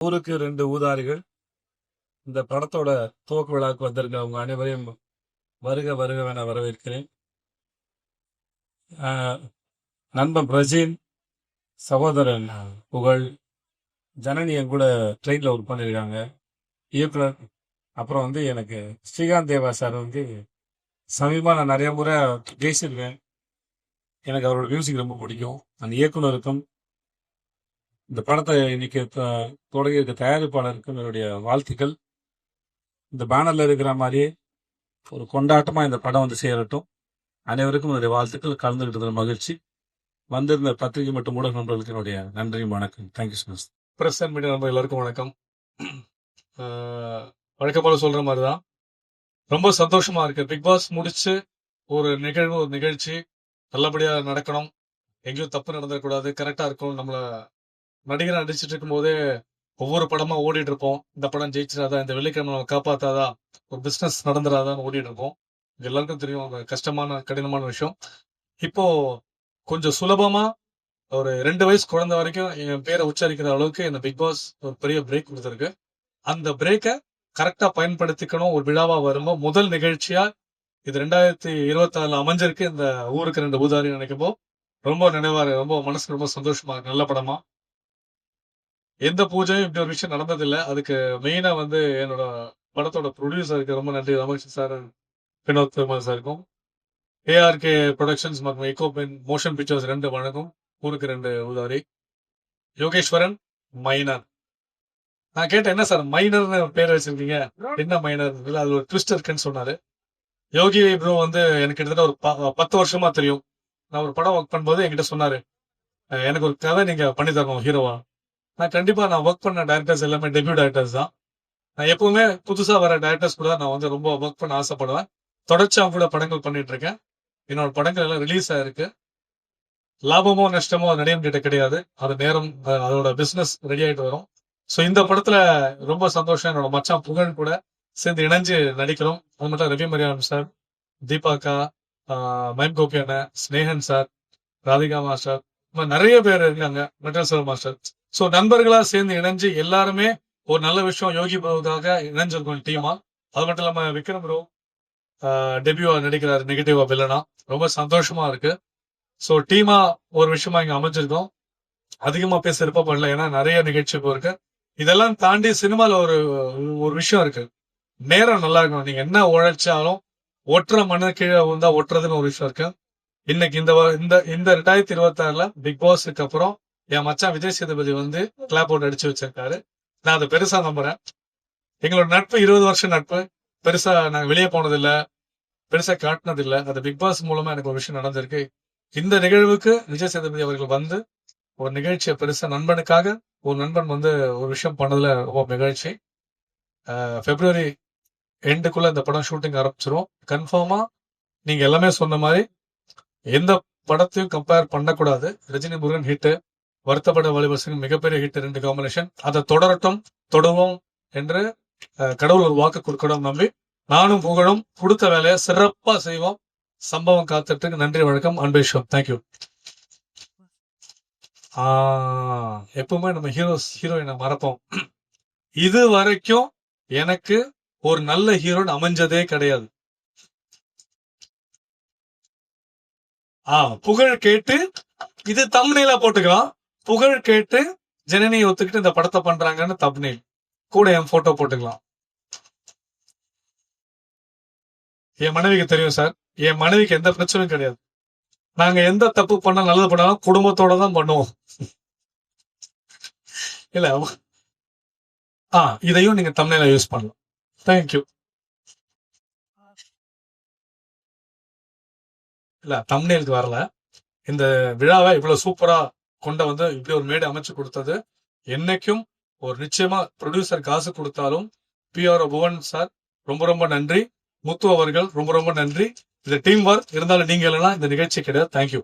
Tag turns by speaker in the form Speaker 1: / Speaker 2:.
Speaker 1: ஊருக்கு 2 ஊதாரிகள் இந்த படத்தோட துவக்க விழாவுக்கு வந்திருக்க அவங்க அனைவரையும் வருக வருகவென வரவேற்கிறேன். நண்பன் பிரஜின், சகோதரன் புகழ், ஜனனி என் கூட ட்ரெயினில் ஒர்க் பண்ணியிருக்காங்க. இயக்குனர் அப்புறம் எனக்கு ஸ்ரீகாந்த் தேவா சார் சமீபமாக நான் நிறைய முறை பேசியிருக்கேன். எனக்கு அவரோட மியூசிக் ரொம்ப பிடிக்கும். அந்த இயக்குனருக்கும் இந்த படத்தை இன்னைக்கு தொடங்கி இருக்க தயாரிப்பாளருக்கும் என்னுடைய வாழ்த்துக்கள். இந்த பேனர்ல இருக்கிற மாதிரியே ஒரு கொண்டாட்டமா இந்த படம் சேரட்டும். அனைவருக்கும் என்னுடைய வாழ்த்துக்கள். கலந்துகிட்டது மகிழ்ச்சி. வந்திருந்த பத்திரிகை மற்றும் ஊடக நண்பர்களுக்கு என்னுடைய நன்றியும் வணக்கம். Thank you so much.
Speaker 2: Press and media நண்பர் எல்லாருக்கும் வணக்கம். வழக்கம் போல சொல்ற மாதிரிதான் ரொம்ப சந்தோஷமா இருக்கு. பிக் பாஸ் முடிச்சு ஒரு நிகழ்ச்சி நல்லபடியா நடக்கணும், எங்கேயும் தப்பு நடந்துடக்கூடாது, கரெக்டா இருக்கும். நம்மள நடிகரை நடிச்சிட்டு இருக்கும் போதே ஒவ்வொரு படமா ஓடிட்டு இருப்போம். இந்த படம் ஜெயிச்சிடாதா, இந்த வெள்ளிக்கிழமை நம்ம காப்பாத்தாதா, ஒரு பிசினஸ் நடந்துடாதான்னு ஓடிட்டு இருப்போம். எல்லாருக்கும் தெரியும் கஷ்டமான கடினமான விஷயம். இப்போ கொஞ்சம் சுலபமா ஒரு 2 வயசு குழந்தை வரைக்கும் என் பேரை உச்சரிக்கிற அளவுக்கு இந்த பிக் பாஸ் ஒரு பெரிய பிரேக் கொடுத்துருக்கு. அந்த பிரேக்கை கரெக்டா பயன்படுத்திக்கணும். ஒரு விழாவா வரும்போது முதல் நிகழ்ச்சியா இது 2026 அமைஞ்சிருக்கு. இந்த ஊருக்கு 2 ஊதாரி நினைக்கப்போ ரொம்ப நினைவாரு, ரொம்ப மனசுக்கு ரொம்ப சந்தோஷமா இருக்கு. நல்ல படமா எந்த பூஜையும் இப்படி ஒரு விஷயம் நடந்ததில்லை. அதுக்கு மெயினா என்னோட படத்தோட ப்ரொடியூசருக்கு ரொம்ப நன்றி. ரமேஷ் சார், வினோத் குமார் சாருக்கும், ஏஆர்கே ப்ரொடக்ஷன்ஸ் மற்றும் எக்கோபென் மோஷன் பிக்சர்ஸ் 2 வழங்கும் ஊருக்கு 2 ஊதாரி. யோகேஸ்வரன் மைனர். நான் கேட்டேன், என்ன சார் மைனர்னு பேர் வச்சிருக்கீங்க, என்ன மைனர், இல்ல அது ஒரு ட்விஸ்ட் இருக்குன்னு சொன்னாரு. யோகி ப்ரோ எனக்கு கிட்டத்தட்ட ஒரு 10 வருஷமா தெரியும். நான் ஒரு படம் ஒர்க் பண்ணும்போது என்கிட்ட சொன்னாரு, எனக்கு ஒரு கதை நீங்க பண்ணி தரணும் ஹீரோவா. கண்டிப்பா நான் ஒர்க் பண்ண டைரக்டர்ஸ் எல்லாமே டெபியூ டைரக்டர்ஸ் தான். நான் எப்பவுமே புதுசா வர டைரக்டர்ஸ் கூட நான் ரொம்ப ஒர்க் பண்ண ஆசைப்படுவேன். தொடர்ச்சி அவங்க கூட படங்கள் பண்ணிட்டு இருக்கேன். என்னோட படங்கள் எல்லாம் ரிலீஸ் ஆயிருக்கு. லாபமோ நஷ்டமோ நடிகன் கிட்ட கிடையாது. அது நேரம், அதோட பிசினஸ் ரெடி ஆயிட்டு வரும். ஸோ இந்த படத்துல ரொம்ப சந்தோஷம். என்னோட மச்சான் புகழ் கூட சேர்ந்து இணைஞ்சு நடிக்கிறோம். அது மட்டும் ரவி மரியான் சார், தீபாக்கா, மைம் கோபி அண்ணன், ஸ்னேகன் சார், ராதிகா மாஸ்டர், நிறைய பேர் இருக்காங்க, மெட்ரல் மாஸ்டர். சோ நண்பர்களா சேர்ந்து இணைஞ்சு எல்லாருமே ஒரு நல்ல விஷயம் யோகி ப்ரோவுக்காக இணைஞ்சிருக்கோம் டீமா. அது மட்டும் இல்லாம விக்ரம் ப்ரோ டெபியூவா நடிக்கிறாரு நெகட்டிவா வில்லனா. ரொம்ப சந்தோஷமா இருக்கு. சோ டீமா ஒரு விஷயமா இங்க அமைஞ்சிருக்கோம். அதிகமா பேச விருப்பப்படல, ஏன்னா நிறைய நிகழ்ச்சி இப்போ இருக்கு. இதெல்லாம் தாண்டி சினிமால ஒரு விஷயம் இருக்கு. நேரம் நல்லா இருக்கணும். நீங்க என்ன உழைச்சாலும் ஒட்டுற மண்ணு கீழே வந்தா ஒட்டுறதுன்னு ஒரு விஷயம் இருக்கு. இன்னைக்கு இந்த 2026 பிக் பாஸுக்கு அப்புறம் என் மச்சான் விஜய் சேதுபதி கிளாப் அவுட் அடிச்சு வச்சிருக்காரு. நான் அதை பெருசா நம்புறேன். எங்களோட நட்பு 20 வருஷம் நட்பு. பெருசா நாங்க வெளியே போனது இல்ல, பெருசா காட்டினது இல்ல. அது பிக் பாஸ் மூலமா எனக்கு ஒரு விஷயம் நடந்திருக்கு. இந்த நிகழ்வுக்கு விஜய் சேதுபதி அவர்கள் ஒரு நிகழ்ச்சியை பெருசா நண்பனுக்காக ஒரு நண்பன் ஒரு விஷயம் பண்ணதுல ரொம்ப நிகழ்ச்சி. பிப்ரவரி எண்டுக்குள்ள இந்த படம் ஷூட்டிங் ஆரம்பிச்சிரும். கன்ஃபார்மா நீங்க எல்லாமே சொன்ன மாதிரி எந்த படத்தையும் கம்பேர் பண்ணக்கூடாது. ரஜினி முருகன் ஹிட், வருத்தப்பட வாலிபர் மிகப்பெரிய ஹிட், 2 காம்பினேஷன். அதை தொடருவோம் என்று கடவுள் ஒரு வாக்கு கொடுக்கணும் நம்பி நானும் புகழும் கொடுத்த வேலையை சிறப்பா செய்வோம். சம்பவம் காத்துட்டு நன்றி, வணக்கம், அன்பேஷம். தேங்க்யூ. எப்பவுமே நம்ம ஹீரோயினை மறப்போம். இது வரைக்கும் எனக்கு ஒரு நல்ல ஹீரோயின் அமைஞ்சதே கிடையாது. புகழ் கேட்டு இது தம்ப்நெயிலா போட்டுக்கலாம். புகழ் கேட்டு ஜனனியை ஒத்துக்கிட்டு இந்த படத்தை பண்றாங்கன்னு தம்ப்நெயில் கூட என் போட்டோ போட்டுக்கலாம். என் மனைவிக்கு தெரியும் சார், என் மனைவிக்கு எந்த பிரச்சனையும் கிடையாது. நாங்க எந்த தப்பு பண்ணா நல்லது பண்ணாலும் குடும்பத்தோட தான் பண்ணுவோம். இல்ல இதையும் நீங்க தம்ப்நெயிலா யூஸ் பண்ணலாம். தேங்க்யூ. இல்ல தம்ப்நெயிலுக்கு வரல. இந்த விழாவை இவ்வளவு சூப்பரா இப்படி ஒரு மேடை அமைச்சு கொடுத்தது என்னைக்கும் ஒரு நிச்சயமா ப்ரொடியூசர் காசு கொடுத்தாலும் பிஆர்ஓ புவன் சார் ரொம்ப ரொம்ப நன்றி. முத்து அவர்கள் ரொம்ப ரொம்ப நன்றி. இந்த டீம் ஒர்க் இருந்தாலும் நீங்க இல்லைன்னா இந்த நிகழ்ச்சி கிடையாது. தேங்க்யூ.